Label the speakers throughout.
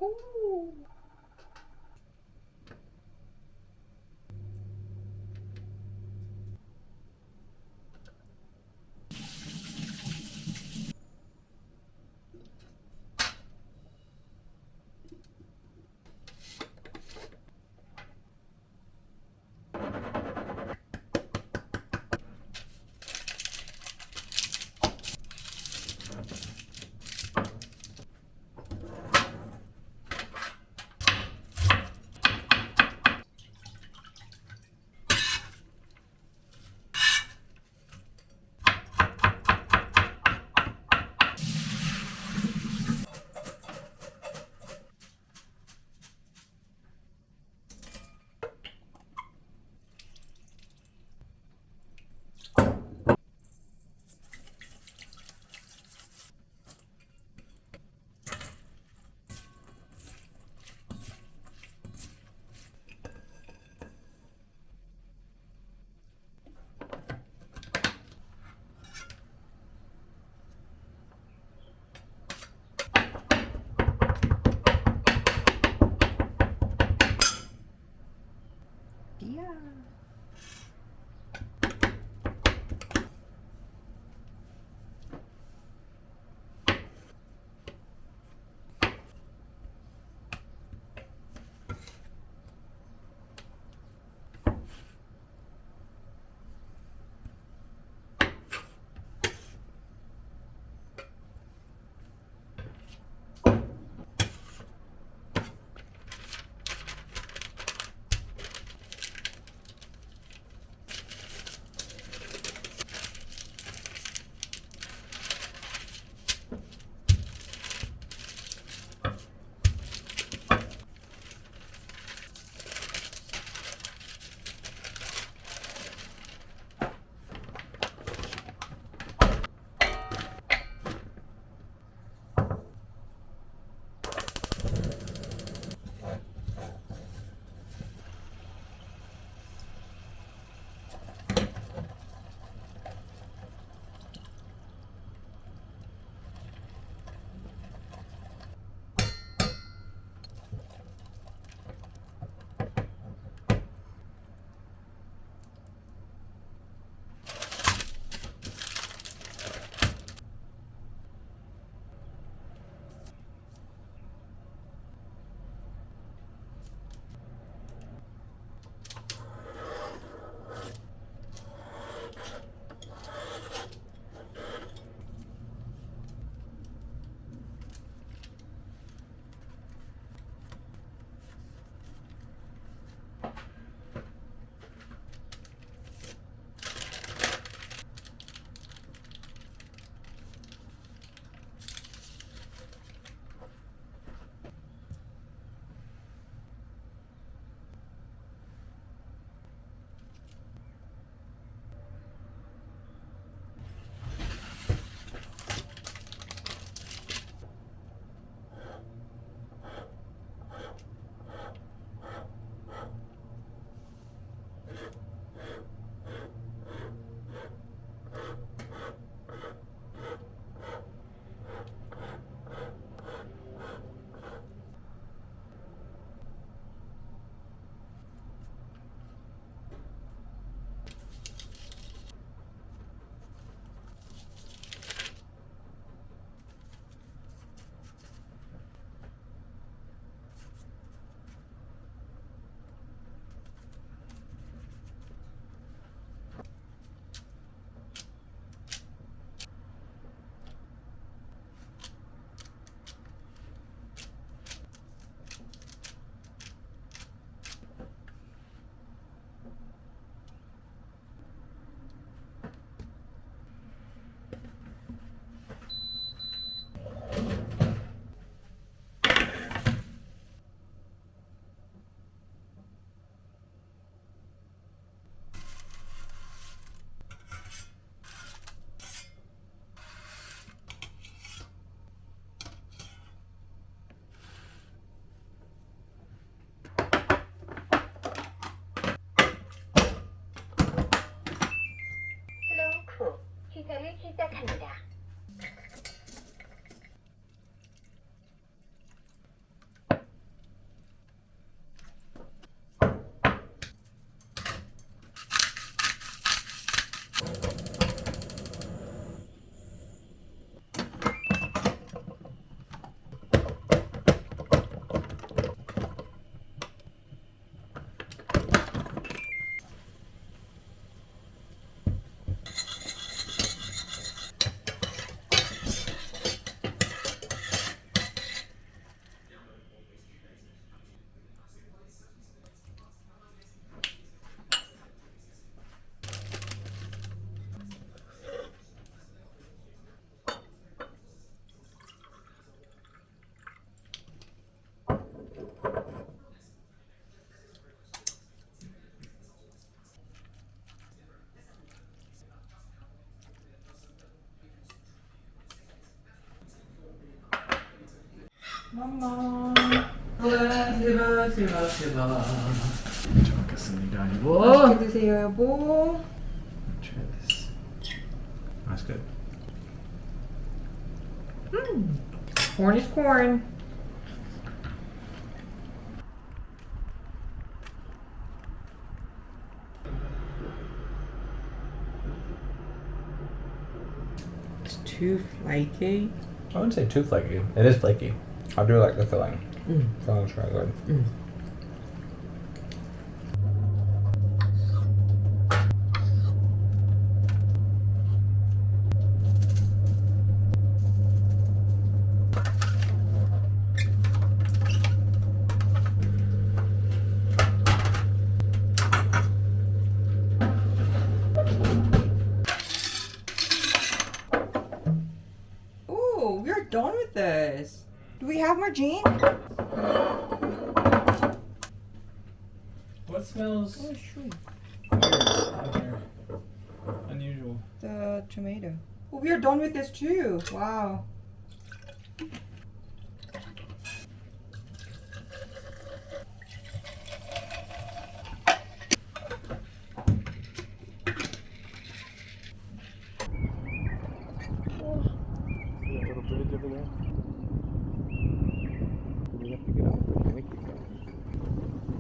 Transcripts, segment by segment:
Speaker 1: 오. 대박. 잘 먹겠습니다, 여보.
Speaker 2: 맛있게 드세요, 여보.
Speaker 1: Try this. That's good.
Speaker 2: Corn is corn. It's too flaky.
Speaker 1: I wouldn't say too flaky. It is flaky. I do like the filling. Filling's really good.
Speaker 2: Ooh, we're done with this. Do we have more Jean?
Speaker 1: What smells
Speaker 2: Oh, sure.
Speaker 1: weird? Unusual.
Speaker 2: The tomato. Oh, we are done with this too. Wow.
Speaker 1: See that little bridge over there? We have to get off, but can we keep going?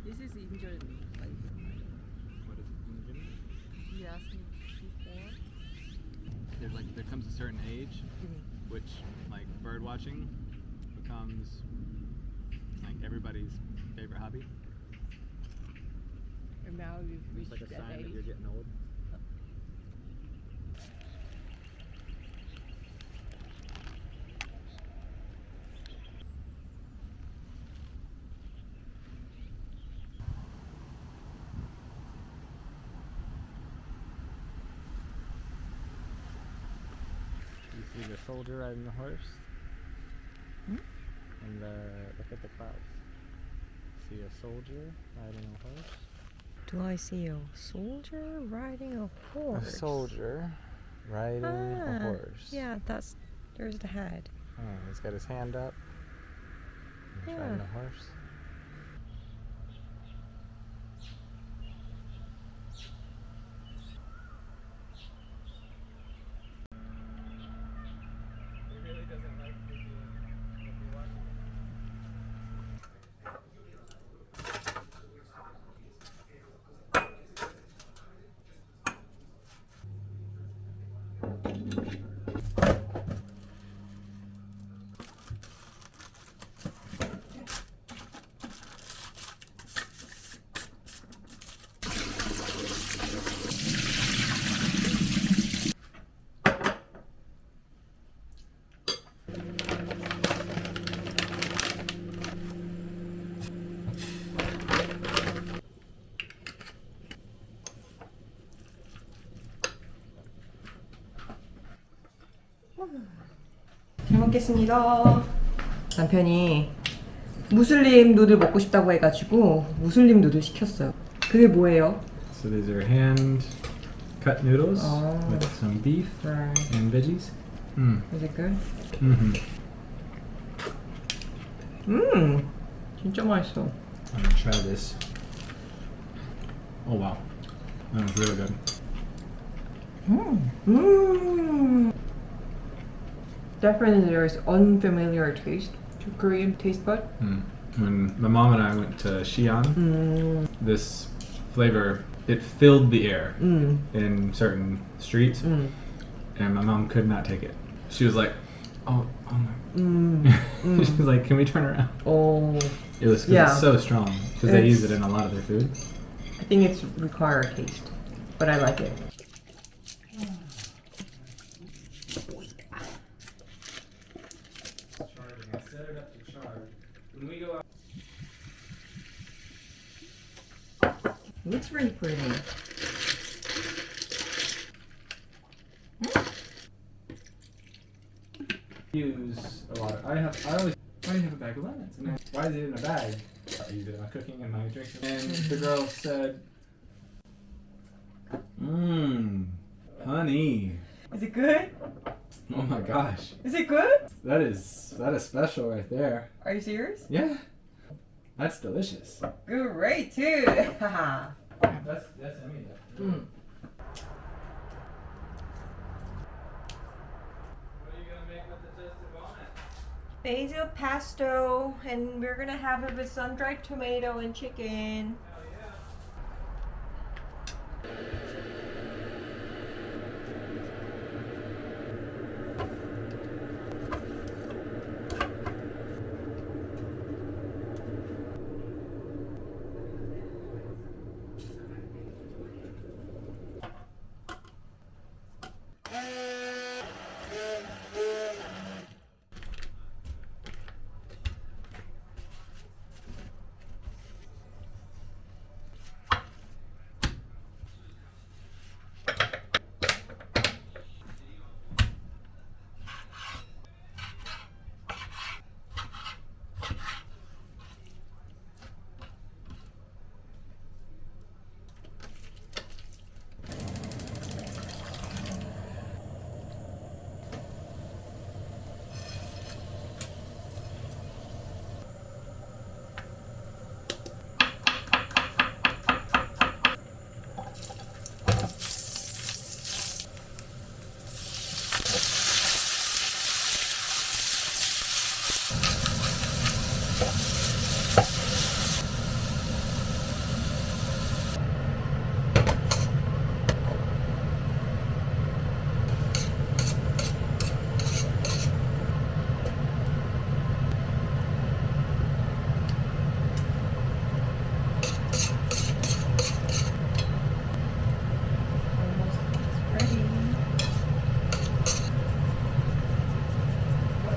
Speaker 3: This is injured. Like
Speaker 1: What is it?
Speaker 3: you asked me before.
Speaker 1: There comes a certain age, which like bird watching becomes like everybody's favorite hobby.
Speaker 3: And now you've
Speaker 1: It's
Speaker 3: reached
Speaker 1: like a
Speaker 3: that
Speaker 1: sign
Speaker 3: age.
Speaker 1: that you're getting old. You see the soldier riding the horse? And look at the clouds. See a soldier riding a horse?
Speaker 2: Do I see a soldier riding a horse?
Speaker 1: A soldier riding a
Speaker 2: Ah,
Speaker 1: horse.
Speaker 2: Yeah, there's the head.
Speaker 1: Oh, he's got his hand up. He's
Speaker 2: Yeah.
Speaker 1: riding a horse. He really doesn't like watching.
Speaker 2: 잘 먹겠습니다. 남편이 무슬림 누들 먹고 싶다고 해가지고 무슬림 누들 시켰어요. 그게 뭐예요?
Speaker 1: So these are hand cut noodles
Speaker 2: Oh.
Speaker 1: with some beef
Speaker 2: Right.
Speaker 1: and veggies.
Speaker 2: Is it good? 진짜 맛있어.
Speaker 1: I'm gonna try this. Oh wow, that was really good.
Speaker 2: Definitely there is unfamiliar taste to Korean taste bud.
Speaker 1: When my mom and I went to Xi'an, this flavor it filled the air in certain streets, and my mom could not take it. She was like, "Oh my!" She's like, "Can we turn around?"
Speaker 2: Oh,
Speaker 1: It was 'cause
Speaker 2: Yeah.
Speaker 1: it's so strong because they use
Speaker 2: It's-
Speaker 1: it in a lot of their food.
Speaker 2: I think it's required taste, but I like it. Looks really pretty.
Speaker 1: Use a lot of. I always. Why do you have a bag of lemons? And then, why is it in a bag? I use it in my cooking and my drinking. And the girl said, honey.
Speaker 2: Is it good?
Speaker 1: Oh my gosh.
Speaker 2: Is it good?
Speaker 1: That is special right there.
Speaker 2: Are you serious?
Speaker 1: Yeah. That's delicious.
Speaker 2: Great too. Haha.
Speaker 1: That's yummy though.
Speaker 2: Mm.
Speaker 1: What are you gonna make with the toasted walnut?
Speaker 2: Basil pesto, and we're gonna have it with sun-dried tomato and chicken.
Speaker 1: Hell yeah.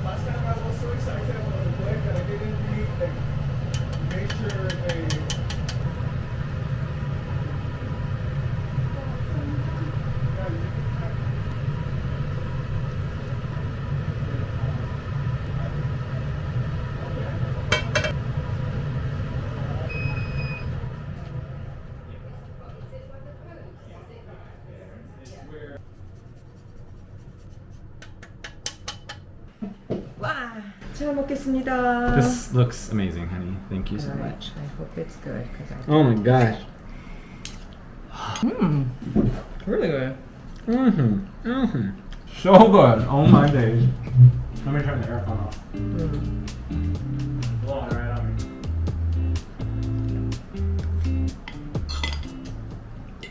Speaker 4: Last time I was so excited about the play that I didn't read make sure they.
Speaker 2: 와, 잘 먹겠습니다.
Speaker 1: This looks amazing, honey. Thank you so
Speaker 2: Alright,
Speaker 1: much.
Speaker 2: I hope it's good because I.
Speaker 1: Oh my gosh.
Speaker 2: Really good.
Speaker 1: So good. Oh my days. Let me turn the aircon off.